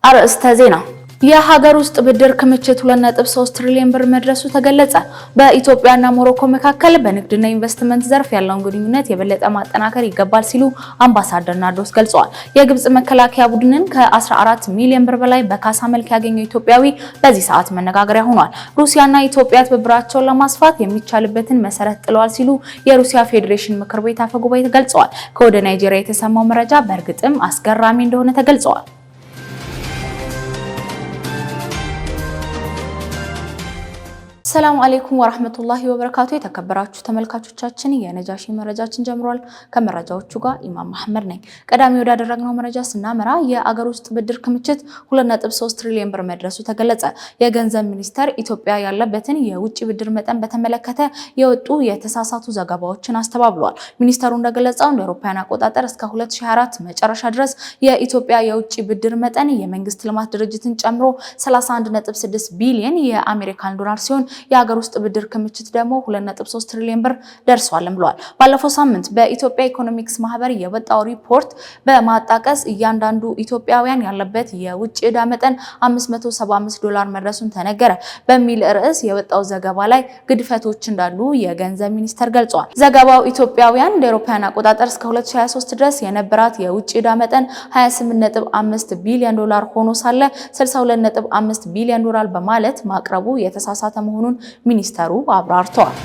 አርዕስተ ዜና የሀገር ውስጥ ብድር ክምችት 2.3 ትሪሊዮን ብር መድረሱ ተገለጸ። በኢትዮጵያና ሞሮኮ መካከል በንግድና ኢንቨስትመንት ዘርፍ ያለውን ግንኙነት የበለጠ ማጠናከር ይገባል ሲሉ አምባሳደር ናርዶስ ገልጸዋል። የግብጽ መከላከያ ቡድንን ከ14 ሚሊዮን ብር በላይ በካሳ መልክ ያገኘው ኢትዮጵያዊ በዚህ ሰዓት መነጋገሪያ ሆኗል። ሩሲያና ኢትዮጵያ ትብብራቸውን ለማስፋት የሚቻልበትን መሰረት ጥለዋል ሲሉ የሩሲያ ፌዴሬሽን ምክር ቤት አፈጉባኤ ገልጸዋል። ከወደ ናይጄሪያ የተሰማው መረጃ በእርግጥም አስገራሚ እንደሆነ ተገልጸዋል። ሰላም አለይኩም ወራህመቱላሂ ወበረካቱ። የተከበራችሁ ተመልካቾቻችን የነጃሺ መረጃችን ጀምሯል። ከመረጃዎቹ ጋር ኢማም መሐመድ ነኝ። ቀዳሚ ወዳደረግነው መረጃ ስናመራ የአገር ውስጥ ብድር ክምችት 2.3 ትሪሊዮን ብር መድረሱ ተገለጸ። የገንዘብ ሚኒስቴር ኢትዮጵያ ያለበትን የውጭ ብድር መጠን በተመለከተ የወጡ የተሳሳቱ ዘገባዎችን አስተባብሏል። ሚኒስቴሩ እንደገለጸው እንደ አውሮፓውያን አቆጣጠር እስከ 2024 መጨረሻ ድረስ የኢትዮጵያ የውጭ ብድር መጠን የመንግስት ልማት ድርጅትን ጨምሮ 31.6 ቢሊዮን የአሜሪካን ዶላር ሲሆን የሀገር ውስጥ ብድር ክምችት ደግሞ 2.3 ትሪሊዮን ብር ደርሷልም ብሏል። ባለፈው ሳምንት በኢትዮጵያ ኢኮኖሚክስ ማህበር የወጣው ሪፖርት በማጣቀስ እያንዳንዱ ኢትዮጵያውያን ያለበት የውጭ ዕዳ መጠን $575 መድረሱን ተነገረ በሚል ርዕስ የወጣው ዘገባ ላይ ግድፈቶች እንዳሉ የገንዘብ ሚኒስቴር ገልጿል። ዘገባው ኢትዮጵያውያን እንደ አውሮፓውያን አቆጣጠር እስከ 2023 ድረስ የነበራት የውጭ ዕዳ መጠን $28.5 ቢሊዮን ሆኖ ሳለ $62.5 ቢሊዮን በማለት ማቅረቡ የተሳሳተ መሆኑን ሚኒስተሩ አብራርተዋል።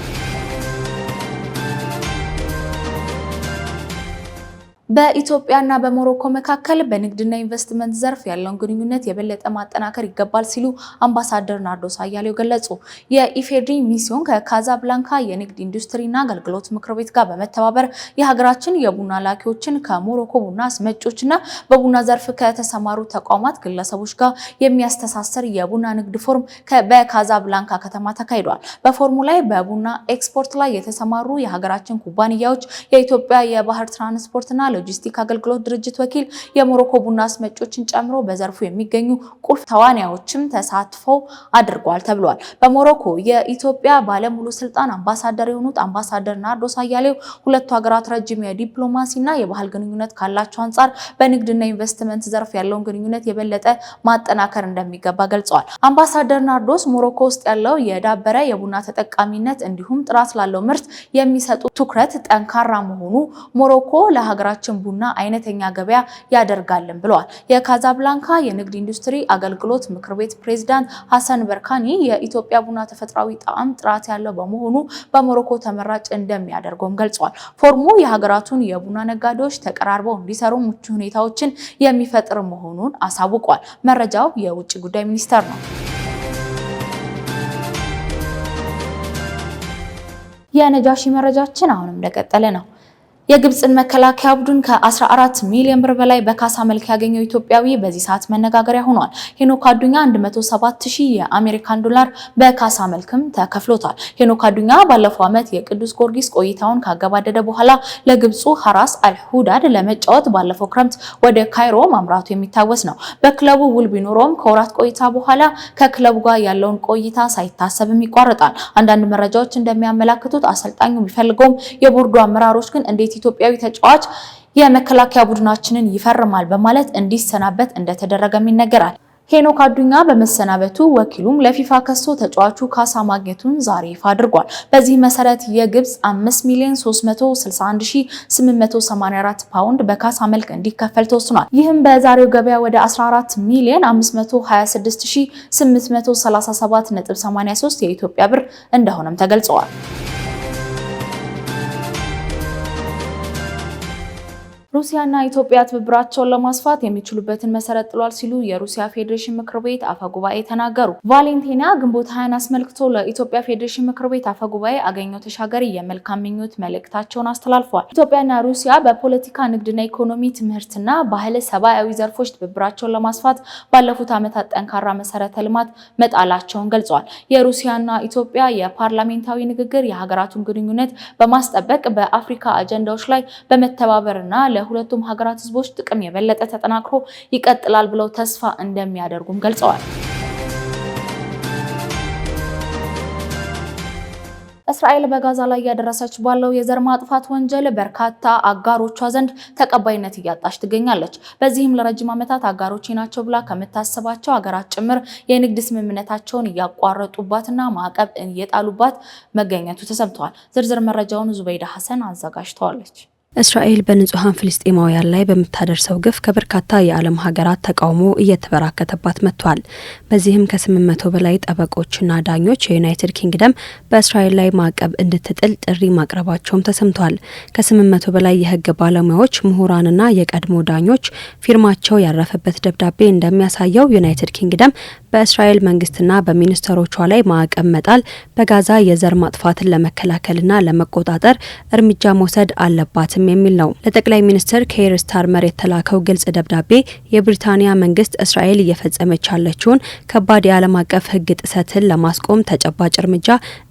በኢትዮጵያና በሞሮኮ መካከል በንግድና ኢንቨስትመንት ዘርፍ ያለውን ግንኙነት የበለጠ ማጠናከር ይገባል ሲሉ አምባሳደር ናርዶስ አያሌው ገለጹ። የኢፌድሪ ሚስዮን ከካዛብላንካ የንግድ ኢንዱስትሪና አገልግሎት ምክር ቤት ጋር በመተባበር የሀገራችን የቡና ላኪዎችን ከሞሮኮ ቡና አስመጪዎችና በቡና ዘርፍ ከተሰማሩ ተቋማት ግለሰቦች ጋር የሚያስተሳስር የቡና ንግድ ፎርም በካዛብላንካ ከተማ ተካሂዷል። በፎርሙ ላይ በቡና ኤክስፖርት ላይ የተሰማሩ የሀገራችን ኩባንያዎች፣ የኢትዮጵያ የባህር ትራንስፖርትና ሎጂስቲክ አገልግሎት ድርጅት ወኪል፣ የሞሮኮ ቡና አስመጪዎችን ጨምሮ በዘርፉ የሚገኙ ቁልፍ ተዋናዮችም ተሳትፈው አድርጓል ተብሏል። በሞሮኮ የኢትዮጵያ ባለሙሉ ስልጣን አምባሳደር የሆኑት አምባሳደር ናርዶስ አያሌው ሁለቱ ሀገራት ረጅም የዲፕሎማሲና የባህል ግንኙነት ካላቸው አንጻር በንግድና ኢንቨስትመንት ዘርፍ ያለውን ግንኙነት የበለጠ ማጠናከር እንደሚገባ ገልጸዋል። አምባሳደር ናርዶስ ሞሮኮ ውስጥ ያለው የዳበረ የቡና ተጠቃሚነት እንዲሁም ጥራት ላለው ምርት የሚሰጡ ትኩረት ጠንካራ መሆኑ ሞሮኮ ለሀገራችን ቡና አይነተኛ ገበያ ያደርጋልን ብለዋል። የካዛብላንካ የንግድ ኢንዱስትሪ አገልግሎት ምክር ቤት ፕሬዝዳንት ሐሰን በርካኒ የኢትዮጵያ ቡና ተፈጥሯዊ ጣዕም ጥራት ያለው በመሆኑ በሞሮኮ ተመራጭ እንደሚያደርገውም ገልጸዋል። ፎርሙ የሀገራቱን የቡና ነጋዴዎች ተቀራርበው እንዲሰሩ ምቹ ሁኔታዎችን የሚፈጥር መሆኑን አሳውቋል። መረጃው የውጭ ጉዳይ ሚኒስቴር ነው። የነጃሺ መረጃችን አሁንም እንደቀጠለ ነው። የግብጽን መከላከያ ቡድን ከ14 ሚሊዮን ብር በላይ በካሳ መልክ ያገኘው ኢትዮጵያዊ በዚህ ሰዓት መነጋገሪያ ሆኗል። ሄኖክ አዱኛ 107,000 የአሜሪካን ዶላር በካሳ መልክም ተከፍሎታል። ሄኖክ አዱኛ ባለፈው ዓመት የቅዱስ ጊዮርጊስ ቆይታውን ካገባደደ በኋላ ለግብጹ ሐራስ አልሁዳድ ለመጫወት ባለፈው ክረምት ወደ ካይሮ ማምራቱ የሚታወስ ነው። በክለቡ ውል ቢኖረውም ከወራት ቆይታ በኋላ ከክለቡ ጋር ያለውን ቆይታ ሳይታሰብም ይቋረጣል። አንዳንድ መረጃዎች እንደሚያመላክቱት አሰልጣኙ ቢፈልገውም የቦርዱ አመራሮች ግን እንዴት ኢትዮጵያዊ ተጫዋች የመከላከያ ቡድናችንን ይፈርማል በማለት እንዲሰናበት እንደተደረገም ይነገራል። ሄኖክ አዱኛ በመሰናበቱ ወኪሉም ለፊፋ ከሶ ተጫዋቹ ካሳ ማግኘቱን ዛሬ ይፋ አድርጓል። በዚህ መሰረት የግብጽ 5,361,884 ፓውንድ በካሳ መልክ እንዲከፈል ተወስኗል። ይህም በዛሬው ገበያ ወደ 14,526,837.83 የኢትዮጵያ ብር እንደሆነም ተገልጿል። ሩሲያና ኢትዮጵያ ትብብራቸውን ለማስፋት የሚችሉበትን መሰረት ጥሏል ሲሉ የሩሲያ ፌዴሬሽን ምክር ቤት አፈጉባኤ ተናገሩ። ቫሌንቲና ግንቦት 20 አስመልክቶ ለኢትዮጵያ ፌዴሬሽን ምክር ቤት አፈጉባኤ አገኘሁ ተሻገር የመልካም ምኞት መልእክታቸውን አስተላልፈዋል። ኢትዮጵያና ሩሲያ በፖለቲካ፣ ንግድና ኢኮኖሚ፣ ትምህርትና ባህል፣ ሰብአዊ ዘርፎች ትብብራቸውን ለማስፋት ባለፉት ዓመታት ጠንካራ መሰረተ ልማት መጣላቸውን ገልጸዋል። የሩሲያና ኢትዮጵያ የፓርላሜንታዊ ንግግር የሀገራቱን ግንኙነት በማስጠበቅ በአፍሪካ አጀንዳዎች ላይ በመተባበርና ለሁለቱም ሀገራት ህዝቦች ጥቅም የበለጠ ተጠናክሮ ይቀጥላል ብለው ተስፋ እንደሚያደርጉም ገልጸዋል። እስራኤል በጋዛ ላይ ያደረሰች ባለው የዘር ማጥፋት ወንጀል በርካታ አጋሮቿ ዘንድ ተቀባይነት እያጣች ትገኛለች። በዚህም ለረጅም ዓመታት አጋሮቼ ናቸው ብላ ከምታስባቸው ሀገራት ጭምር የንግድ ስምምነታቸውን እያቋረጡባትና ማዕቀብ እየጣሉባት መገኘቱ ተሰምቷል። ዝርዝር መረጃውን ዙበይዳ ሐሰን አዘጋጅተዋለች። እስራኤል በንጹሃን ፍልስጤማውያን ላይ በምታደርሰው ግፍ ከበርካታ የዓለም ሀገራት ተቃውሞ እየተበራከተባት መጥቷል። በዚህም ከ800 በላይ ጠበቆችና ዳኞች የዩናይትድ ኪንግደም በእስራኤል ላይ ማዕቀብ እንድትጥል ጥሪ ማቅረባቸውም ተሰምቷል። ከ800 በላይ የህግ ባለሙያዎች፣ ምሁራንና የቀድሞ ዳኞች ፊርማቸው ያረፈበት ደብዳቤ እንደሚያሳየው ዩናይትድ ኪንግደም በእስራኤል መንግስትና በሚኒስትሮቿ ላይ ማዕቀብ መጣል በጋዛ የዘር ማጥፋትን ለመከላከልና ለመቆጣጠር እርምጃ መውሰድ አለባትም የሚል ነው። ለጠቅላይ ሚኒስትር ኬር ስታርመር የተላከው ግልጽ ደብዳቤ የብሪታንያ መንግስት እስራኤል እየፈጸመች ያለችውን ከባድ የዓለም አቀፍ ህግ ጥሰትን ለማስቆም ተጨባጭ እርምጃ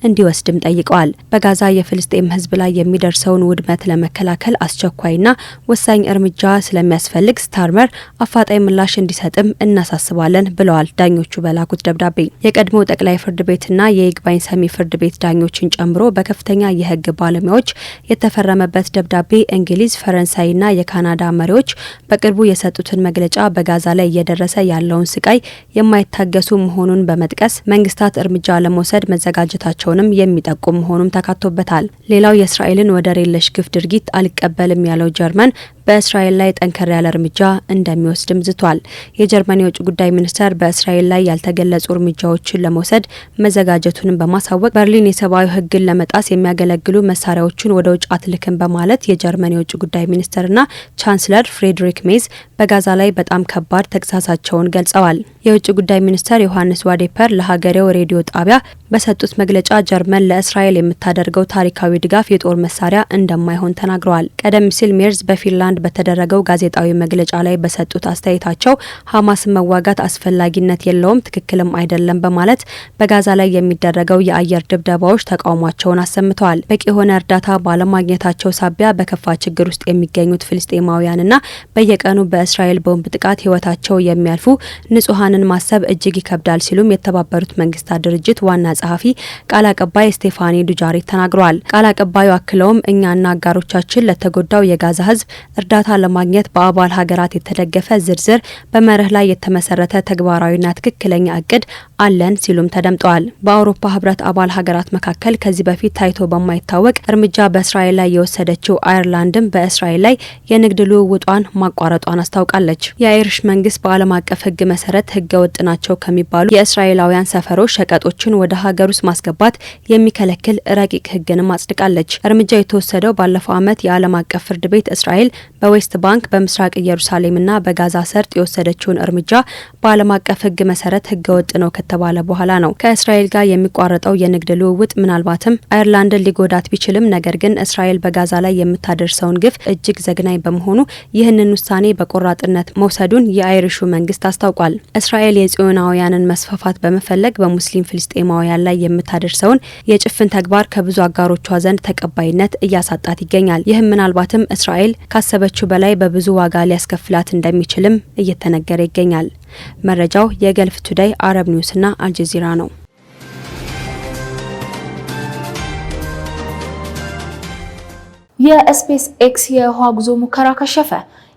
እንዲወስድም ጠይቀዋል። በጋዛ የፍልስጤም ህዝብ ላይ የሚደርሰውን ውድመት ለመከላከል አስቸኳይና ወሳኝ እርምጃ ስለሚያስፈልግ ስታርመር አፋጣኝ ምላሽ እንዲሰጥም እናሳስባለን ብለዋል። ዳኞቹ በላኩት ደብዳቤ የቀድሞ ጠቅላይ ፍርድ ቤትና የይግባኝ ሰሚ ፍርድ ቤት ዳኞችን ጨምሮ በከፍተኛ የህግ ባለሙያዎች የተፈረመበት ደብዳቤ እንግሊዝ፣ ፈረንሳይና የካናዳ መሪዎች በቅርቡ የሰጡትን መግለጫ በጋዛ ላይ እየደረሰ ያለውን ስቃይ የማይታገሱ መሆኑን በመጥቀስ መንግስታት እርምጃ ለመውሰድ መዘጋጀታቸውንም የሚጠቁም መሆኑም ተካቶበታል። ሌላው የእስራኤልን ወደር የለሽ ግፍ ድርጊት አልቀበልም ያለው ጀርመን በእስራኤል ላይ ጠንከር ያለ እርምጃ እንደሚወስድም ዝቷል። የጀርመን የውጭ ጉዳይ ሚኒስተር በእስራኤል ላይ ያልተገለጹ እርምጃዎችን ለመውሰድ መዘጋጀቱንም በማሳወቅ በርሊን የሰብአዊ ህግን ለመጣስ የሚያገለግሉ መሳሪያዎችን ወደ ውጭ አትልክም በማለት የጀርመን የውጭ ጉዳይ ሚኒስተርና ቻንስለር ፍሬድሪክ ሜዝ በጋዛ ላይ በጣም ከባድ ተግሳጻቸውን ገልጸዋል። የውጭ ጉዳይ ሚኒስተር ዮሐንስ ዋዴፐር ለሀገሬው ሬዲዮ ጣቢያ በሰጡት መግለጫ ጀርመን ለእስራኤል የምታደርገው ታሪካዊ ድጋፍ የጦር መሳሪያ እንደማይሆን ተናግረዋል። ቀደም ሲል ሜርዝ በፊንላንድ በተደረገው ጋዜጣዊ መግለጫ ላይ በሰጡት አስተያየታቸው ሐማስን መዋጋት አስፈላጊነት የለውም፣ ትክክልም አይደለም በማለት በጋዛ ላይ የሚደረገው የአየር ድብደባዎች ተቃውሟቸውን አሰምተዋል። በቂ የሆነ እርዳታ ባለማግኘታቸው ሳቢያ በከፋ ችግር ውስጥ የሚገኙት ፍልስጤማውያንና በየቀኑ በእስራኤል ቦምብ ጥቃት ህይወታቸው የሚያልፉ ንጹሃንን ማሰብ እጅግ ይከብዳል ሲሉም የተባበሩት መንግስታት ድርጅት ዋና ጸሐፊ ቃል አቀባይ ስቴፋኒ ዱጃሪክ ተናግረዋል። ቃል አቀባዩ አክለውም እኛና አጋሮቻችን ለተጎዳው የጋዛ ህዝብ እርዳታ ለማግኘት በአባል ሀገራት የተደገፈ ዝርዝር በመርህ ላይ የተመሰረተ ተግባራዊና ትክክለኛ እቅድ አለን ሲሉም ተደምጠዋል። በአውሮፓ ህብረት አባል ሀገራት መካከል ከዚህ በፊት ታይቶ በማይታወቅ እርምጃ በእስራኤል ላይ የወሰደችው አየርላንድም በእስራኤል ላይ የንግድ ልውውጧን ማቋረጧን አስታውቃለች። የአይሪሽ መንግስት በዓለም አቀፍ ህግ መሰረት ህገ ወጥ ናቸው ከሚባሉ የእስራኤላውያን ሰፈሮች ሸቀጦችን ወደ ሀገር ውስጥ ማስገባት የሚከለክል ረቂቅ ህግንም አጽድቃለች። እርምጃው የተወሰደው ባለፈው ዓመት የዓለም አቀፍ ፍርድ ቤት እስራኤል በዌስት ባንክ፣ በምስራቅ ኢየሩሳሌምና በጋዛ ሰርጥ የወሰደችውን እርምጃ በዓለም አቀፍ ህግ መሰረት ህገ ወጥ ነው ከተባለ በኋላ ነው። ከእስራኤል ጋር የሚቋረጠው የንግድ ልውውጥ ምናልባትም አየርላንድን ሊጎዳት ቢችልም ነገር ግን እስራኤል በጋዛ ላይ የምታደርሰውን ግፍ እጅግ ዘግናኝ በመሆኑ ይህንን ውሳኔ በቆራጥነት መውሰዱን የአይሪሹ መንግስት አስታውቋል። እስራኤል የጽዮናውያንን መስፋፋት በመፈለግ በሙስሊም ፍልስጤማውያን ላይ የምታደርሰውን የጭፍን ተግባር ከብዙ አጋሮቿ ዘንድ ተቀባይነት እያሳጣት ይገኛል። ይህም ምናልባትም እስራኤል ካሰበችው በላይ በብዙ ዋጋ ሊያስከፍላት እንደሚችልም እየተነገረ ይገኛል። መረጃው የገልፍ ቱዴይ፣ አረብ ኒውስና አልጀዚራ ነው። የስፔስ ኤክስ የህዋ ጉዞ ሙከራ ከሸፈ።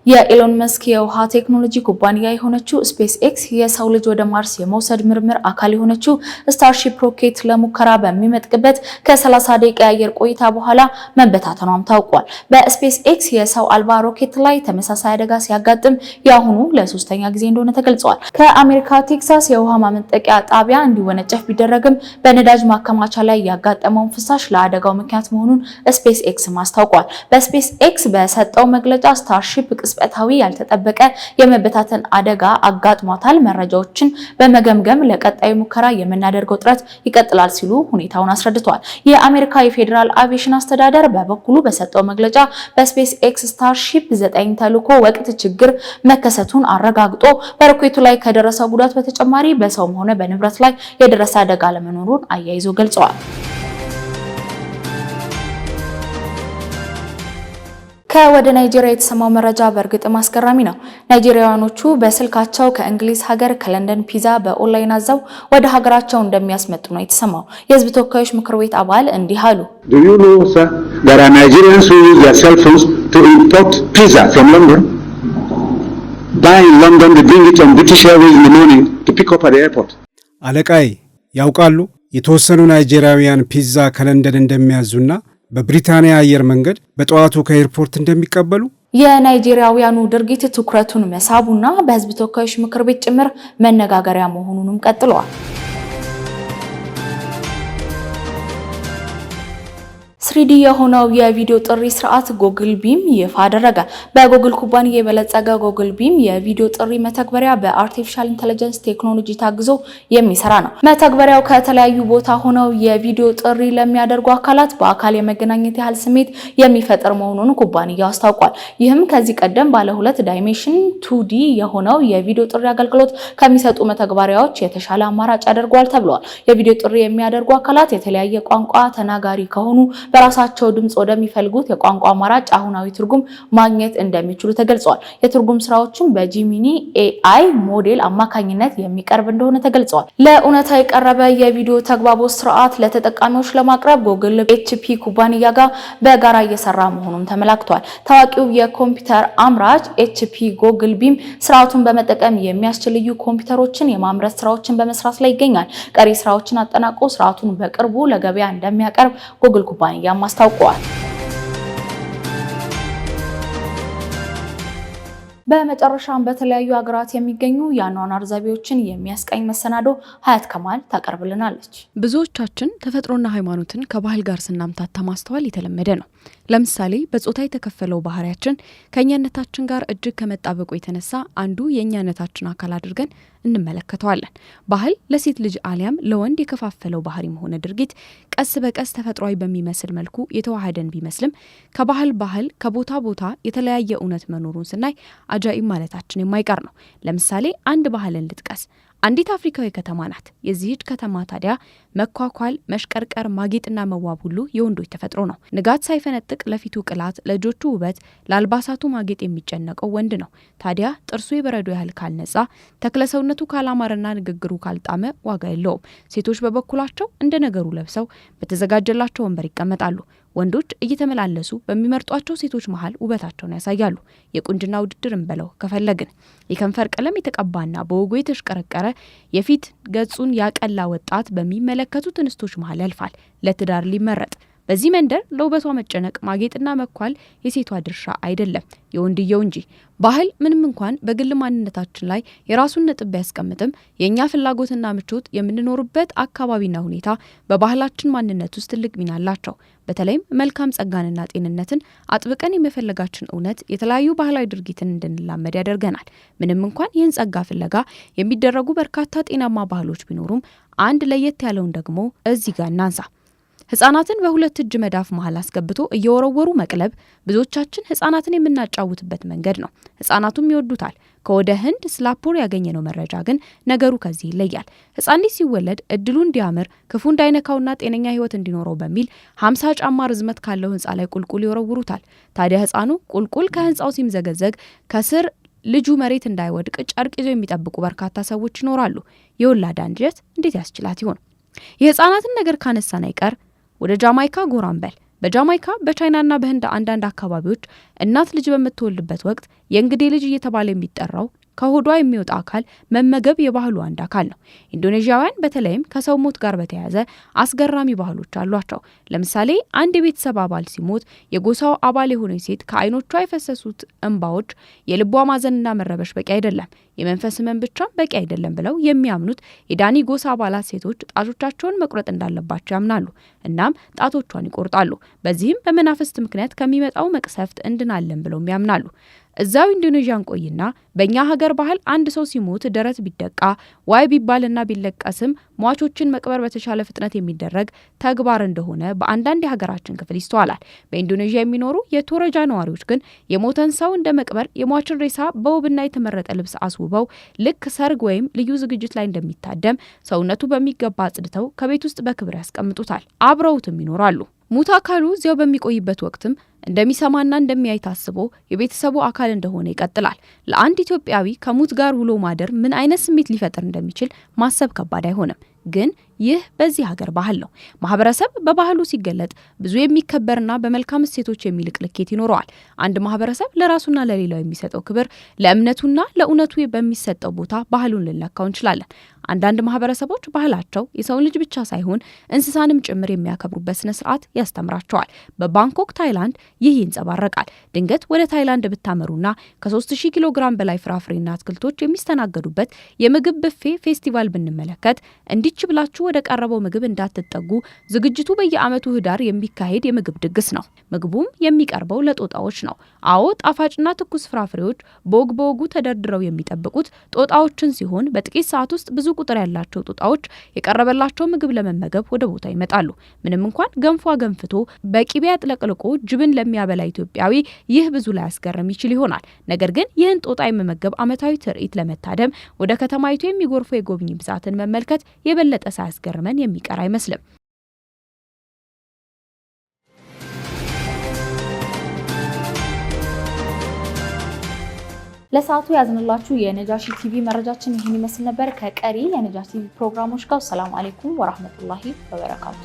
የኤሎን መስክ የውሃ ቴክኖሎጂ ኩባንያ የሆነችው ስፔስ ኤክስ የሰው ልጅ ወደ ማርስ የመውሰድ ምርምር አካል የሆነችው ስታርሺፕ ሮኬት ለሙከራ በሚመጥቅበት ከ30 ደቂቃ የአየር ቆይታ በኋላ መበታተኗም ታውቋል። በስፔስ ኤክስ የሰው አልባ ሮኬት ላይ ተመሳሳይ አደጋ ሲያጋጥም የአሁኑ ለሶስተኛ ጊዜ እንደሆነ ተገልጿል። ከአሜሪካ ቴክሳስ የውሃ ማመንጠቂያ ጣቢያ እንዲወነጨፍ ቢደረግም በነዳጅ ማከማቻ ላይ ያጋጠመውን ፍሳሽ ለአደጋው ምክንያት መሆኑን ስፔስ ኤክስ አስታውቋል። በስፔስ ኤክስ በሰጠው መግለጫ ስታርሺፕ ቅጽበታዊ ያልተጠበቀ የመበታተን አደጋ አጋጥሟታል፣ መረጃዎችን በመገምገም ለቀጣዩ ሙከራ የምናደርገው ጥረት ይቀጥላል ሲሉ ሁኔታውን አስረድተዋል። የአሜሪካ የፌዴራል አቪዬሽን አስተዳደር በበኩሉ በሰጠው መግለጫ በስፔስ ኤክስ ስታርሺፕ 9 ተልዕኮ ወቅት ችግር መከሰቱን አረጋግጦ በሮኬቱ ላይ ከደረሰው ጉዳት በተጨማሪ በሰውም ሆነ በንብረት ላይ የደረሰ አደጋ ለመኖሩን አያይዞ ገልጸዋል። ከወደ ናይጄሪያ የተሰማው መረጃ በእርግጥም አስገራሚ ነው። ናይጄሪያኖቹ በስልካቸው ከእንግሊዝ ሀገር ከለንደን ፒዛ በኦንላይን አዘው ወደ ሀገራቸው እንደሚያስመጡ ነው የተሰማው። የህዝብ ተወካዮች ምክር ቤት አባል እንዲህ አሉ። Do you know, sir, there are Nigerians who use their cell phones to import pizza from London? Buy in London, they bring it on British Airways in the morning to pick up at the airport. አለቃይ ያውቃሉ የተወሰኑ ናይጄሪያውያን ፒዛ ከለንደን እንደሚያዙና በብሪታንያ አየር መንገድ በጠዋቱ ከኤርፖርት እንደሚቀበሉ። የናይጄሪያውያኑ ድርጊት ትኩረቱን መሳቡና በህዝብ ተወካዮች ምክር ቤት ጭምር መነጋገሪያ መሆኑንም ቀጥለዋል። 3D የሆነው የቪዲዮ ጥሪ ስርዓት ጉግል ቢም ይፋ አደረገ። በጉግል ኩባንያ የበለጸገ ጉግል ቢም የቪዲዮ ጥሪ መተግበሪያ በአርቲፊሻል ኢንተለጀንስ ቴክኖሎጂ ታግዞ የሚሰራ ነው። መተግበሪያው ከተለያዩ ቦታ ሆነው የቪዲዮ ጥሪ ለሚያደርጉ አካላት በአካል የመገናኘት ያህል ስሜት የሚፈጥር መሆኑን ኩባንያው አስታውቋል። ይህም ከዚህ ቀደም ባለ 2 ዳይሜንሽን 2D የሆነው የቪዲዮ ጥሪ አገልግሎት ከሚሰጡ መተግበሪያዎች የተሻለ አማራጭ ያደርገዋል ተብሏል። የቪዲዮ ጥሪ የሚያደርጉ አካላት የተለያየ ቋንቋ ተናጋሪ ከሆኑ በራሳቸው ድምጽ ወደሚፈልጉት የቋንቋ አማራጭ አሁናዊ ትርጉም ማግኘት እንደሚችሉ ተገልጿል። የትርጉም ስራዎችን በጂሚኒ AI ሞዴል አማካኝነት የሚቀርብ እንደሆነ ተገልጿል። ለእውነታ የቀረበ የቪዲዮ ተግባቦት ስርዓት ለተጠቃሚዎች ለማቅረብ ጉግል HP ኩባንያ ጋር በጋራ እየሰራ መሆኑን ተመላክቷል። ታዋቂው የኮምፒውተር አምራች HP ጉግል ቢም ስርዓቱን በመጠቀም የሚያስችል ልዩ ኮምፒውተሮችን የማምረት ስራዎችን በመስራት ላይ ይገኛል። ቀሪ ስራዎችን አጠናቆ ስርዓቱን በቅርቡ ለገበያ እንደሚያቀርብ ጉግል ኩባንያ አስታውቀዋል። በመጨረሻም በተለያዩ ሀገራት የሚገኙ የአኗኗር ዘይቤዎችን የሚያስቃኝ መሰናዶ ሀያት ከማል ታቀርብልናለች። ብዙዎቻችን ተፈጥሮና ሃይማኖትን ከባህል ጋር ስናምታታ ማስተዋል የተለመደ ነው። ለምሳሌ በጾታ የተከፈለው ባህሪያችን ከኛነታችን ጋር እጅግ ከመጣበቁ የተነሳ አንዱ የኛነታችን አካል አድርገን እንመለከተዋለን። ባህል ለሴት ልጅ አሊያም ለወንድ የከፋፈለው ባህሪም ሆነ ድርጊት ቀስ በቀስ ተፈጥሯዊ በሚመስል መልኩ የተዋሃደን ቢመስልም ከባህል ከቦታ ቦታ የተለያየ እውነት መኖሩን ስናይ አጃኢብ ማለታችን የማይቀር ነው። ለምሳሌ አንድ ባህልን ልጥቀስ። አንዲት አፍሪካዊ ከተማ ናት። የዚህች ከተማ ታዲያ መኳኳል፣ መሽቀርቀር፣ ማጌጥና መዋብ ሁሉ የወንዶች ተፈጥሮ ነው። ንጋት ሳይፈነጥቅ ለፊቱ ቅላት፣ ለእጆቹ ውበት፣ ለአልባሳቱ ማጌጥ የሚጨነቀው ወንድ ነው። ታዲያ ጥርሱ የበረዶ ያህል ካልነጻ፣ ተክለሰውነቱ ካላማረና ንግግሩ ካልጣመ ዋጋ የለውም። ሴቶች በበኩላቸው እንደ ነገሩ ለብሰው በተዘጋጀላቸው ወንበር ይቀመጣሉ። ወንዶች እየተመላለሱ በሚመርጧቸው ሴቶች መሃል ውበታቸውን ያሳያሉ። የቁንጅና ውድድርን በለው ከፈለግን የከንፈር ቀለም የተቀባና በወጉ የተሽቀረቀረ የፊት ገጹን ያቀላ ወጣት በሚመለከቱት እንስቶች መሃል ያልፋል ለትዳር ሊመረጥ። በዚህ መንደር ለውበቷ መጨነቅ ማጌጥና መኳል የሴቷ ድርሻ አይደለም፣ የወንድየው እንጂ። ባህል ምንም እንኳን በግል ማንነታችን ላይ የራሱን ነጥብ ቢያስቀምጥም የእኛ ፍላጎትና ምቾት የምንኖርበት አካባቢና ሁኔታ በባህላችን ማንነት ውስጥ ትልቅ ሚና አላቸው። በተለይም መልካም ጸጋንና ጤንነትን አጥብቀን የመፈለጋችን እውነት የተለያዩ ባህላዊ ድርጊትን እንድንላመድ ያደርገናል። ምንም እንኳን ይህን ጸጋ ፍለጋ የሚደረጉ በርካታ ጤናማ ባህሎች ቢኖሩም አንድ ለየት ያለውን ደግሞ እዚህ ጋር እናንሳ። ህጻናትን በሁለት እጅ መዳፍ መሃል አስገብቶ እየወረወሩ መቅለብ ብዙዎቻችን ህጻናትን የምናጫውትበት መንገድ ነው። ህጻናቱም ይወዱታል። ከወደ ህንድ ስላፖር ያገኘነው መረጃ ግን ነገሩ ከዚህ ይለያል። ህጻን ልጅ ሲወለድ እድሉ እንዲያምር ክፉ እንዳይነካውና ጤነኛ ህይወት እንዲኖረው በሚል 50 ጫማ ርዝመት ካለው ህንጻ ላይ ቁልቁል ይወረውሩታል። ታዲያ ህጻኑ ቁልቁል ከህንጻው ሲምዘገዘግ ከስር ልጁ መሬት እንዳይወድቅ ጨርቅ ይዞ የሚጠብቁ በርካታ ሰዎች ይኖራሉ። የወላድ አንጀት እንዴት ያስችላት ይሆን? የህጻናትን ነገር ካነሳን አይቀር ወደ ጃማይካ ጎራምበል። በጃማይካ በቻይናና በህንድ አንዳንድ አካባቢዎች እናት ልጅ በምትወልድበት ወቅት የእንግዴ ልጅ እየተባለ የሚጠራው ከሆዷ የሚወጣ አካል መመገብ የባህሉ አንድ አካል ነው። ኢንዶኔዥያውያን በተለይም ከሰው ሞት ጋር በተያያዘ አስገራሚ ባህሎች አሏቸው። ለምሳሌ አንድ የቤተሰብ አባል ሲሞት የጎሳው አባል የሆነች ሴት ከዓይኖቿ የፈሰሱት እንባዎች የልቧ ማዘንና መረበሽ በቂ አይደለም፣ የመንፈስ ህመም ብቻ በቂ አይደለም ብለው የሚያምኑት የዳኒ ጎሳ አባላት ሴቶች ጣቶቻቸውን መቁረጥ እንዳለባቸው ያምናሉ። እናም ጣቶቿን ይቆርጣሉ። በዚህም በመናፍስት ምክንያት ከሚመጣው መቅሰፍት እንድናለን ብለው ያምናሉ። እዛው ኢንዶኔዥያን ቆይና በእኛ ሀገር ባህል አንድ ሰው ሲሞት ደረት ቢደቃ ዋይ ቢባልና ቢለቀስም ሟቾችን መቅበር በተሻለ ፍጥነት የሚደረግ ተግባር እንደሆነ በአንዳንድ የሀገራችን ክፍል ይስተዋላል። በኢንዶኔዥያ የሚኖሩ የቶረጃ ነዋሪዎች ግን የሞተን ሰው እንደ መቅበር የሟችን ሬሳ በውብና የተመረጠ ልብስ አስውበው ልክ ሰርግ ወይም ልዩ ዝግጅት ላይ እንደሚታደም ሰውነቱ በሚገባ አጽድተው ከቤት ውስጥ በክብር ያስቀምጡታል። አብረውትም ይኖራሉ። ሙት አካሉ እዚያው በሚቆይበት ወቅትም እንደሚሰማና እንደሚያይ ታስቦ የቤተሰቡ አካል እንደሆነ ይቀጥላል። ለአንድ ኢትዮጵያዊ ከሙት ጋር ውሎ ማደር ምን አይነት ስሜት ሊፈጥር እንደሚችል ማሰብ ከባድ አይሆንም። ግን ይህ በዚህ ሀገር ባህል ነው። ማህበረሰብ በባህሉ ሲገለጥ ብዙ የሚከበርና በመልካም እሴቶች የሚልቅ ልኬት ይኖረዋል። አንድ ማህበረሰብ ለራሱና ለሌላው የሚሰጠው ክብር ለእምነቱና ለእውነቱ በሚሰጠው ቦታ ባህሉን ልንለካው እንችላለን። አንዳንድ ማህበረሰቦች ባህላቸው የሰውን ልጅ ብቻ ሳይሆን እንስሳንም ጭምር የሚያከብሩበት ስነ ስርዓት ያስተምራቸዋል። በባንኮክ ታይላንድ ይህ ይንጸባረቃል። ድንገት ወደ ታይላንድ ብታመሩና ከ3000 ኪሎ ግራም በላይ ፍራፍሬና አትክልቶች የሚስተናገዱበት የምግብ ብፌ ፌስቲቫል ብንመለከት እንዲች ብላችሁ ወደ ቀረበው ምግብ እንዳትጠጉ። ዝግጅቱ በየዓመቱ ህዳር የሚካሄድ የምግብ ድግስ ነው። ምግቡም የሚቀርበው ለጦጣዎች ነው። አዎ ጣፋጭና ትኩስ ፍራፍሬዎች በወጉ ተደርድረው የሚጠብቁት ጦጣዎችን ሲሆን በጥቂት ሰዓት ውስጥ ብዙ ቁጥር ያላቸው ጦጣዎች የቀረበላቸው ምግብ ለመመገብ ወደ ቦታ ይመጣሉ። ምንም እንኳን ገንፎ ገንፍቶ በቂቤ አጥለቅልቆ ጅብን ለሚያበላ ኢትዮጵያዊ ይህ ብዙ ላይ ያስገርም ይችል ይሆናል። ነገር ግን ይህን ጦጣ የመመገብ ዓመታዊ ትርኢት ለመታደም ወደ ከተማይቱ የሚጎርፉ የጎብኚ ብዛትን መመልከት የበለጠ ሳያስገርመን የሚቀር አይመስልም። ለሰዓቱ ያዝንላችሁ የነጃሺ ቲቪ መረጃችን ይህን ይመስል ነበር። ከቀሪ የነጃሺ ቲቪ ፕሮግራሞች ጋር ሰላም አለይኩም ወራህመቱላሂ ወበረካቱ።